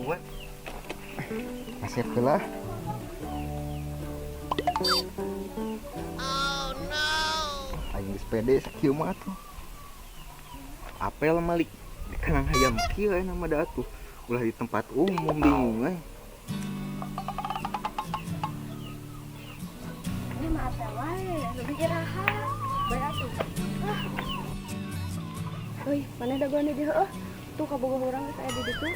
buat. Asep lah. Oh no. Aing sepede sakieu mah tuh. Apel malik di kanang hayam kieu nama da atuh. Ulah di tempat umum bingung euy. Ini mah apel wae, lebih iraha. Bae atuh. Euy, mana dagoan di heuh? Tuh kabogoh urang geus aya di ditu.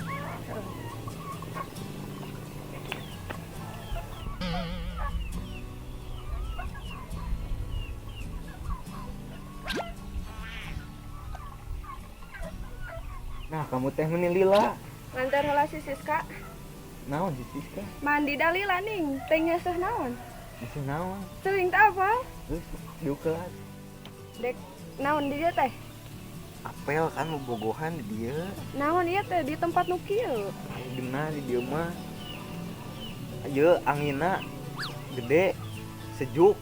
Nah, kamu teh meni lila. Ngantar heula si Siska. Naon si Siska? Mandi da lila ning, teh ngeuseuh naon? Masih naon? Sering teh apa? Terus diukelat. Dek naon di dieu teh? Apel kan bobogohan di dieu. Naon ieu teh di tempat nu kieu? Geuna di dieu mah. Ayeuna anginna gede, sejuk.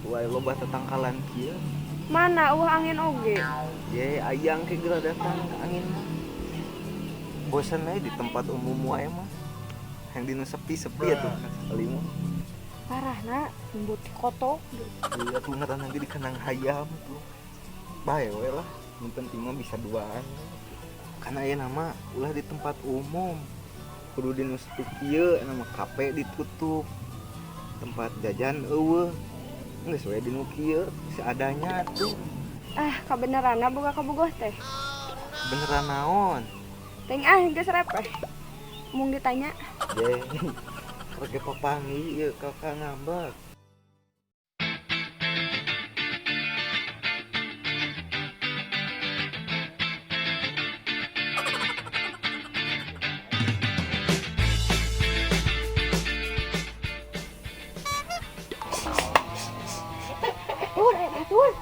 Wae loba tetangkalan kieu. Mana angin oge? Ye, ayang ke geura datang ke angin. Bosan aja di tempat umum wae mah. Yang dinu sepi-sepi atuh sekali mah. Parahna lembut kotok. Iya tuh ngatan nanti di kandang hayam tuh. Bae we lah. Yang penting mah bisa duaan. Karena aya nama ulah di tempat umum. Kudu dinu sepi kieu nama kafe ditutup. Tempat jajan eueuh. Geus we dinu kieu seadanya tuh. Kabeneranna boga kabogoh teh. Beneran naon? Teng geus repeh. Mung ditanya. Ye. Oke papangi ieu kakak ngambek. Tuh.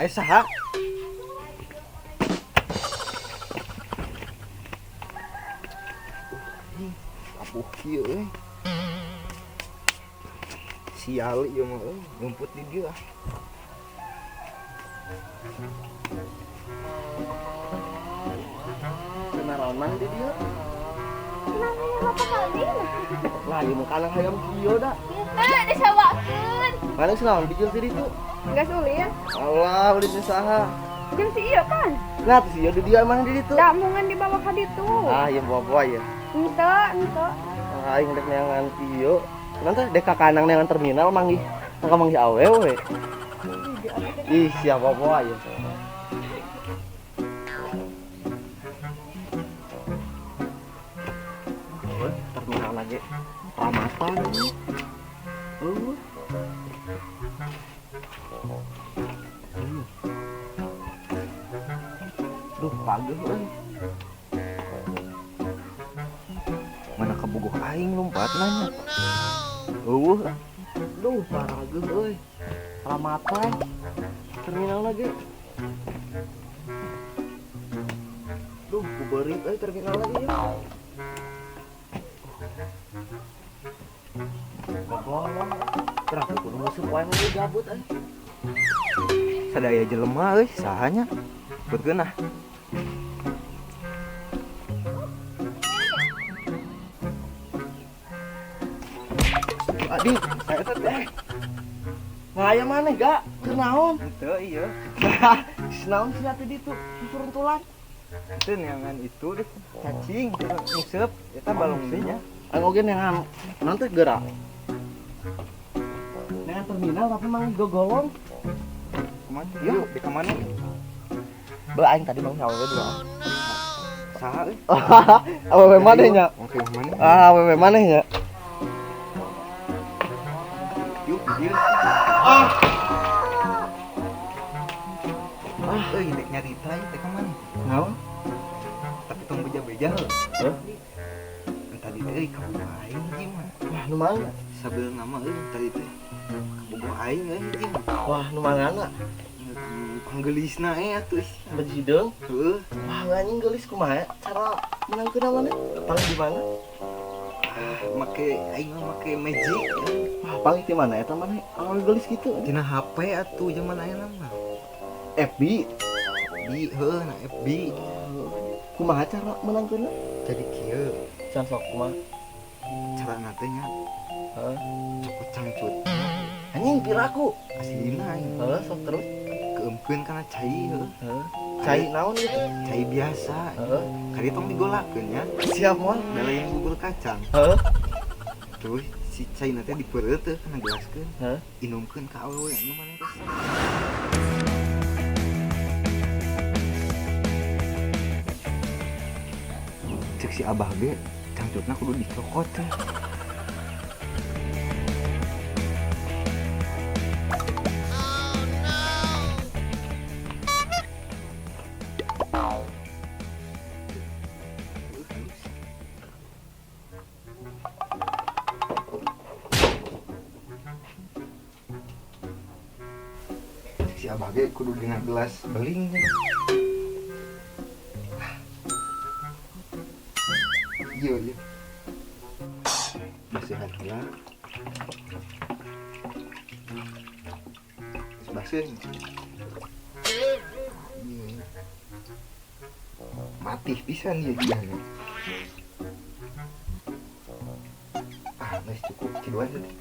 Ayo saha? Apuh kieu euy. Sial ieu mah euy, ngumput di dieu ah. Kenaran mana di dieu? Kenapa apa kali? Lah ieu mah kana hayam kieu da. Kita disewakeun. Mana sinaon bijil teh ditu? Enggak sulit. Allah, udah saha. Jeung si ieu kan. Nah, tuh ieu di dieu mana di ditu? Damungan dibawa ka ditu. Ah, ieu bawa ya. Ente. Aing dek neangan kieu. Nanti dek ka kanang neangan terminal manggih. Mangga manggih awewe. Ih, siapa bawa ya. Terminal lagi. Ramatan. Duh, pageuh euy. Mana kabogoh aing lompat nanya. Duh, parageuh euy. Ramatan. Terminal lagi. Duh, kuberit euy terminal lagi ya. Gagolong. Terang kudu musuh wae mah gabut euy. Sadaya jelema euy, sahanya. Beutkeun ah. Adik, saya teh. Ngaya mana gak? Kenaon? Henteu ieu. Naon sih atuh ditu? Turun-tulan. Teu neangan itu deh. Cacing, ngiseup eta balungsinya. Anu oge neangan naon teh geura. Neangan terminal tapi mang gogolong. Kumaha? Yuk, di ka mana? Beuh aing tadi mau nyawa dua. Saha euy? Awewe maneh nya? Oke, maneh. Awewe maneh nya? Yuk, dieu. Euy, dek nyarita ieu teh ka maneh? Naon? Tapi tong beja-beja heuh. Heuh? Tadi teh euy kabogoh aing jeung mah. Wah, nu mangga? Sabel nama euy tadi teh. Kabogoh aing euy jeung. Wah, nu mangana? Panggelisna atuh. Bejideung? Heuh. Wah, anjing geulis kumaha? Cara menangkeun mana? Paling di mana? Make aing mah make magic ya. Wah, paling di mana eta mah? Anu geulis kitu. Tina HP atuh zaman ayeuna mah. FB. Heuh, na FB. Kumaha cara menangkeunna? Jadi kieu Can sok kumaha? cara natenya Heeh. cokot cangcut. Anjing piraku. Aslina aing Heeh, sok terus. keemkeun kana cai heuh. Heeh. Cai naon gitu? Cai biasa. Heeh. Kali tong digolakeun nya. Siap moal. Dalayan bubur kacang. Heeh. Terus si cai teh dipeureut teh kana gelaskeun. Heeh. Inumkeun ka awewe anu maneh teh. Cek si abah ge cangcutna kudu dicokot teh. Si abah ge kudu dengan gelas beling. Iya, iya. Basihan heula. Basihan. Iya. Mati pisan ya dia. Geus cukup kiduan teh.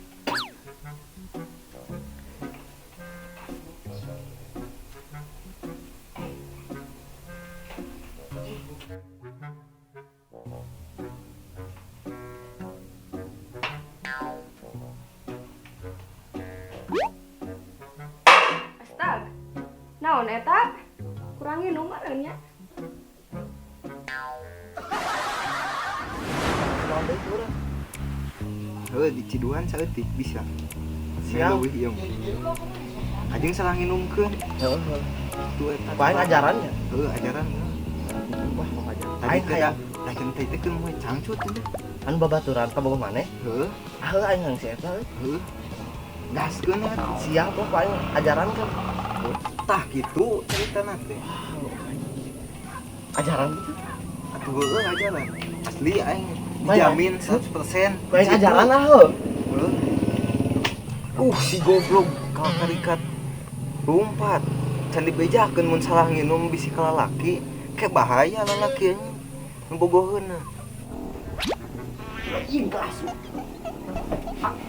Astag. Naon eta? Kurangin numareun nya. Naon deui urang? Heuh di Ciduan saeutik bisa. Siap. Leuwih ieu. Ajeng salah nginumkeun. Heeh, heeh. Tuh eta. Paling ajarannya. Heuh ajaran. Wah, mau ajar. Tadi Aing teh hayang lakeun teh teh keur moe cangcut teh. anu babaturan ka bogoh maneh. Heuh, Heuh aing nang si eta. heuh. Gaskeun ya. Siap kok paling ajaran kan. Tah kitu caritana teh. Ajaran gitu. Atuh heueuh ajaran. Asli aing Bae, jamin 100%. Paling ajaran lah heuh. Si goblok karikat rumpat. Can dibejakeun mun salah nginum bisi ka lalaki, ke bahaya lalaki anjing. Nu bogoheunna. Anjing kasu.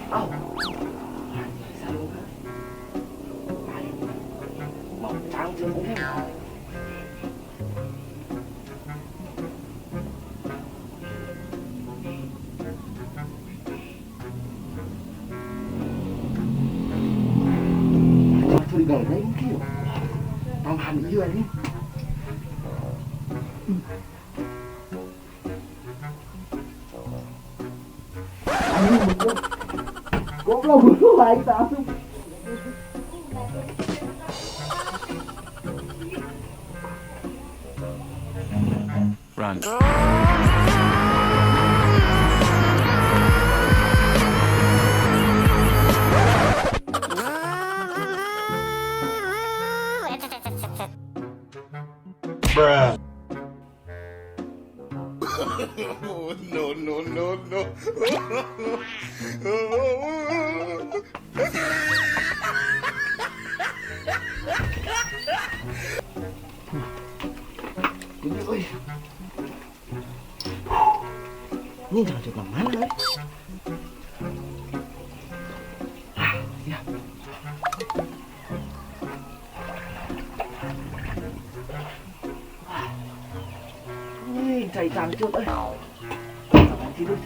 Au. Mau cangcut ini. Curiga ada yang kieu. Tambahan ieu anjing. Goblok dulu lagi tak asup. Run. Bruh. No, no, no, no. Ini oi. Ini jangan coba mana oi. Ya. Nih, cai cangcut oi. Jangan tidur.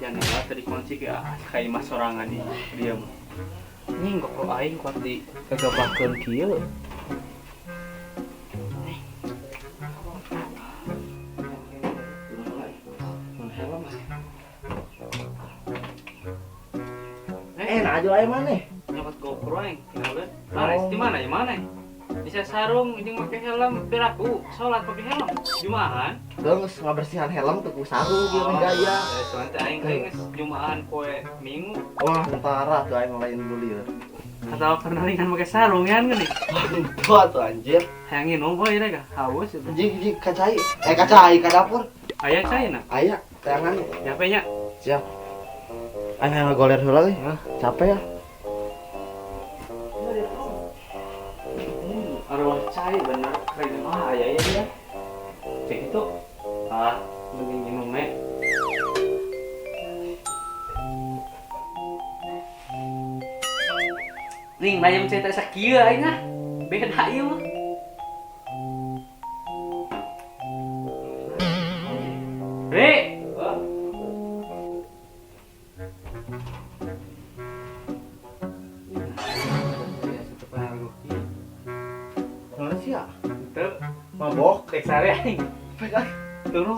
Jangan lah tadi kunci kayak mas sorangan di dia mah. Ini kok aing kuat di kegebakeun kieu. Nah aja aja mana? Nyokot GoPro aing, tinggal Laris di mana ya mana? Bisa sarung jeung make helm piraku, salat pakai helm. Jumahan. Geus ngabersihan helm tuh ku sarung ieu mah gaya. Soalnya aing geus Jumahan poe Minggu. Wah, tentara tuh aing lain bulir. Atau pernah kan pakai sarung ya nih. Tua tuh anjir. Hayang nginum poe ieu ga haus itu. Anjing kacai. Kacai ka dapur. Aya caina. Aya, tangan. Nyapenya. Siap. Aing ngagoler heula euy. Capek ya. saya bener keren mah aya ya. Cek itu mending minum ning bayam cerita sakieu ayeuna beda ieu mah. Re Mana sih ya? itu Mabok. dek sare aing. Turun.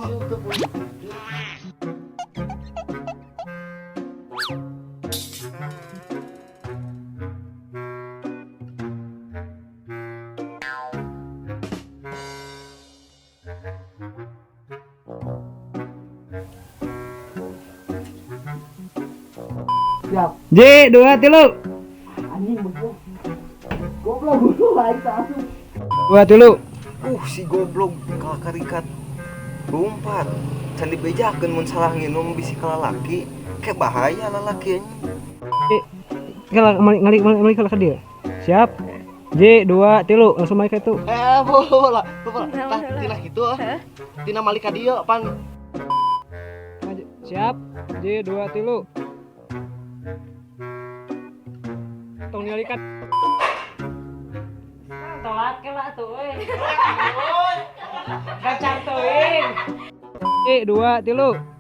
Siap. J 2 3. Anjing betul. Goblok dulu aing tah asup. 2 3. Si goblok kalakarikat rumpat can dibejakeun mun salah nginum bisi ka lalaki kayak bahaya lalaki anjing. Ngali kalau dia. Siap. J 2 3 langsung main ke itu. Bola. Tah tina kitu tina malika dieu pan. Siap. J 2 3. Tong nyalikan. Tolak ke lah tuh euy. Kacang teuing. J 2 3.